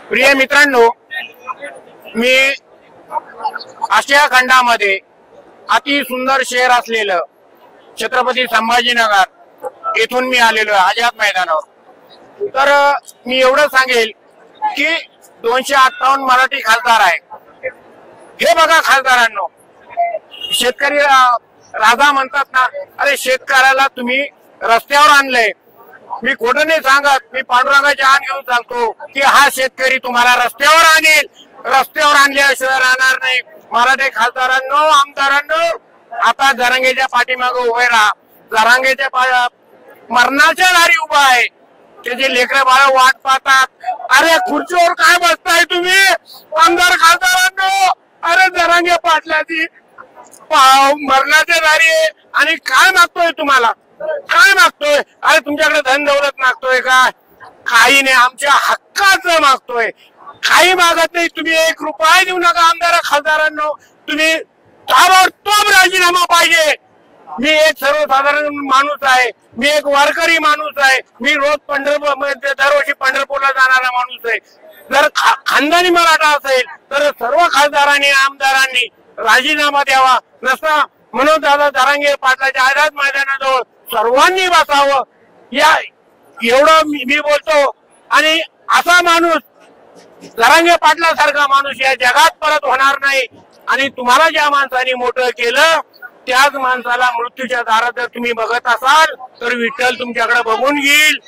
प्रिय मित्रांनो, मी आशिया खंडामध्ये अति सुंदर शहर असलेलं छत्रपती संभाजीनगर येथून मी आलेलो आहे आझाद मैदानावर। तर मी एवढं सांगेल की 258 मराठी खासदार आहे। हे बघा खासदारांनो, शेतकरी राजा म्हणतात ना, अरे शेतकऱ्याला तुम्ही रस्त्यावर आणलंय। मी खोटं नाही सांगत, मी पांडुरंगाची आण घेऊन सांगतो की हा शेतकरी तुम्हाला रस्त्यावर आणेल, रस्त्यावर आणल्याशिवाय राहणार नाही। मराठी खासदारांनो, आमदारांनो, आता जरांगेच्या पाठीमागे उभे राहा। जरांगेच्या मरणाच्या दारी उभा आहे, त्याचे लेकरं बाळ वाट पाहतात। अरे खुर्चीवर काय बसताय तुम्ही आमदार खासदारांनो? अरे जरांगे पाटलाची मरणाच्या दारी आहे आणि काय मागतोय तुम्हाला? काय मागतोय? अरे तुमच्याकडे धन दौलत मागतोय का? काही नाही, आमच्या हक्काचं मागतोय। काही मागत नाही। तुम्ही 1 रुपया देऊ नका आमदार खासदारांनो, तुम्ही ताबडतोब राजीनामा पाहिजे। मी एक सर्वसाधारण माणूस आहे, मी एक वारकरी माणूस आहे, मी रोज दरवर्षी पंढरपूरला जाणारा माणूस आहे। जर खानदानी मराठा असेल तर सर्व खासदारांनी आमदारांनी राजीनामा द्यावा, नसता म्हणून दादा जरांगे पाटलाच्या आझाद मैदानाजवळ सर्वांनी बसावं। या एवढं मी बोलतो। आणि असा माणूस, जरांगे पाटला सारखा माणूस या जगात परत होणार नाही। आणि तुम्हाला ज्या माणसाने मोठं केलं त्याच माणसाला मृत्यूच्या दारात जर तुम्ही बघत असाल तर विठ्ठल तुमच्याकडे बघून घेईल।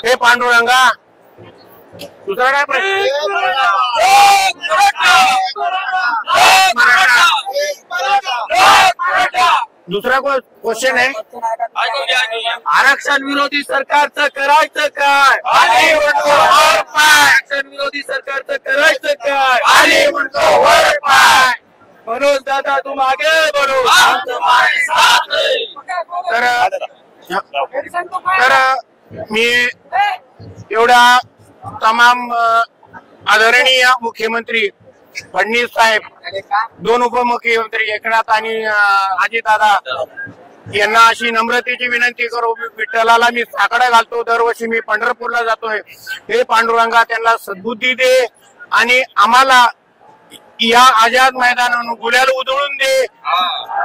हे पांडुरंगा, दुसरा काय प्रश्न? दुसरा क्वेश्चन आहे, आरक्षण विरोधी सरकारचं करायचं काय? आरक्षण विरोधी सरकारचं करायचं काय? म्हणून दादा तुम आगे बढ़ो। तर मी एवढा तमाम आदरणीय मुख्यमंत्री फडणवीस साहेब, 2 उपमुख्यमंत्री एकनाथ आणि अजितदादा यांना अशी नम्रतेची विनंती करू, विठ्ठलाला मी साकडा घालतो, दरवर्षी मी पंढरपूरला जातोय। हे पांडुरंगा त्यांना सद्बुद्धी दे आणि आम्हाला या आझाद मैदानावर गुलाल उधळून दे।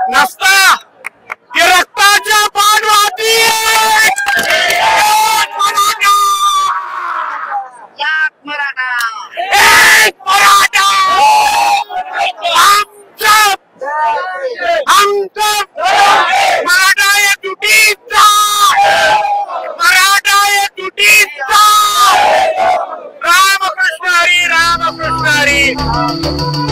नसता ते रक्ताच्या पाठवाती मराठा आहे तुटीचा, मराठा आहे तुटीचा। रामकृष्ण हरी, रामकृष्ण हरी।